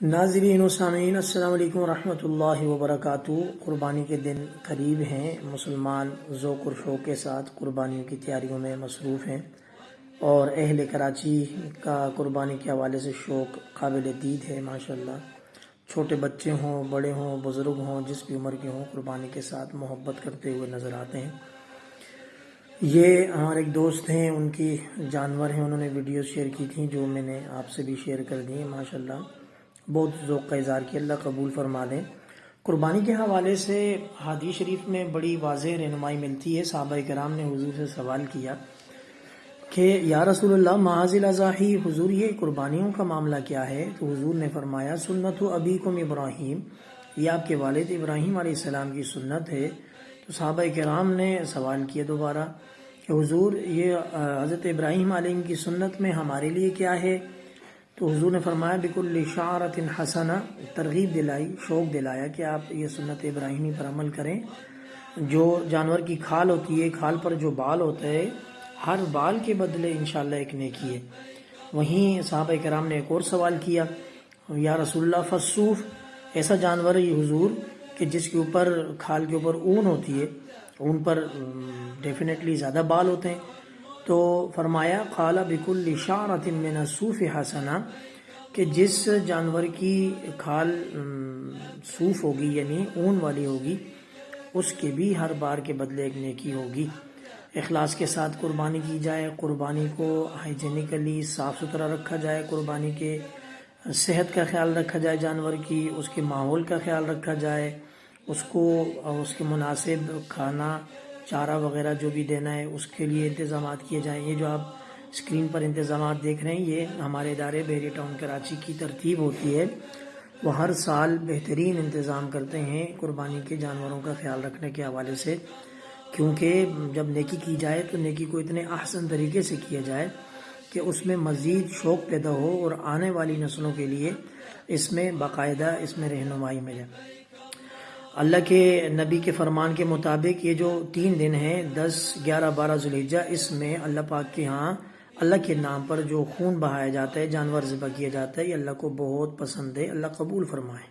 ناظرین و سامعین، السلام علیکم ورحمۃ اللہ وبرکاتہ۔ قربانی کے دن قریب ہیں، مسلمان ذوق و شوق کے ساتھ قربانیوں کی تیاریوں میں مصروف ہیں، اور اہل کراچی کا قربانی کے حوالے سے شوق قابل دید ہے ماشاءاللہ۔ چھوٹے بچے ہوں، بڑے ہوں، بزرگ ہوں، جس بھی عمر کے ہوں، قربانی کے ساتھ محبت کرتے ہوئے نظر آتے ہیں۔ یہ ہمارے ایک دوست ہیں، ان کی جانور ہیں، انہوں نے ویڈیوز شیئر کی تھیں جو میں نے آپ سے بھی شیئر کر دی ہیں ماشاءاللہ۔ بہت ذوق کا اظہار کیا، اللہ قبول فرما لیں۔ قربانی کے حوالے سے حدیث شریف میں بڑی واضح رہنمائی ملتی ہے۔ صحابہ کرام نے حضور سے سوال کیا کہ یا رسول اللہ معاذ الاضاحی، حضور یہ قربانیوں کا معاملہ کیا ہے؟ تو حضور نے فرمایا سنت ابیکم ابراہیم، یہ آپ کے والد ابراہیم علیہ السلام کی سنت ہے۔ تو صحابہ کرام نے سوال کیا دوبارہ کہ حضور یہ حضرت ابراہیم علیہ کی سنت میں ہمارے لیے کیا ہے؟ تو حضور نے فرمایا بکل شعرۃ حسنہ، ترغیب دلائی، شوق دلایا کہ آپ یہ سنت ابراہیمی پر عمل کریں۔ جو جانور کی کھال ہوتی ہے، کھال پر جو بال ہوتا ہے، ہر بال کے بدلے انشاءاللہ ایک نیکی ہے۔ وہیں صحابہ کرام نے ایک اور سوال کیا، یا رسول اللہ فالصوف، ایسا جانور ہے یہ حضور کہ جس کے اوپر کھال کے اوپر اون ہوتی ہے، اون پر ڈیفینیٹلی زیادہ بال ہوتے ہیں۔ تو فرمایا قال بکل شعرۃ من الصوف حسنہ، کہ جس جانور کی کھال صوف ہوگی یعنی اون والی ہوگی، اس کے بھی ہر بار کے بدلے ایک نیکی ہوگی۔ اخلاص کے ساتھ قربانی کی جائے، قربانی کو ہائیجینیکلی صاف ستھرا رکھا جائے، قربانی کے صحت کا خیال رکھا جائے، جانور کی اس کے ماحول کا خیال رکھا جائے، اس کو اس کے مناسب کھانا چارہ وغیرہ جو بھی دینا ہے اس کے لیے انتظامات کیے جائیں۔ یہ جو آپ اسکرین پر انتظامات دیکھ رہے ہیں، یہ ہمارے ادارے بحری ٹاؤن کراچی کی ترتیب ہوتی ہے۔ وہ ہر سال بہترین انتظام کرتے ہیں قربانی کے جانوروں کا خیال رکھنے کے حوالے سے، کیونکہ جب نیکی کی جائے تو نیکی کو اتنے احسن طریقے سے کیا جائے کہ اس میں مزید شوق پیدا ہو اور آنے والی نسلوں کے لیے اس میں باقاعدہ اس میں رہنمائی ملے۔ اللہ کے نبی کے فرمان کے مطابق یہ جو 3 دن ہیں 10، 11، 12 ذوالحجہ، اس میں اللہ پاک کے ہاں اللہ کے نام پر جو خون بہایا جاتا ہے، جانور ذبح کیا جاتا ہے، یہ اللہ کو بہت پسند ہے، اللہ قبول فرمائے۔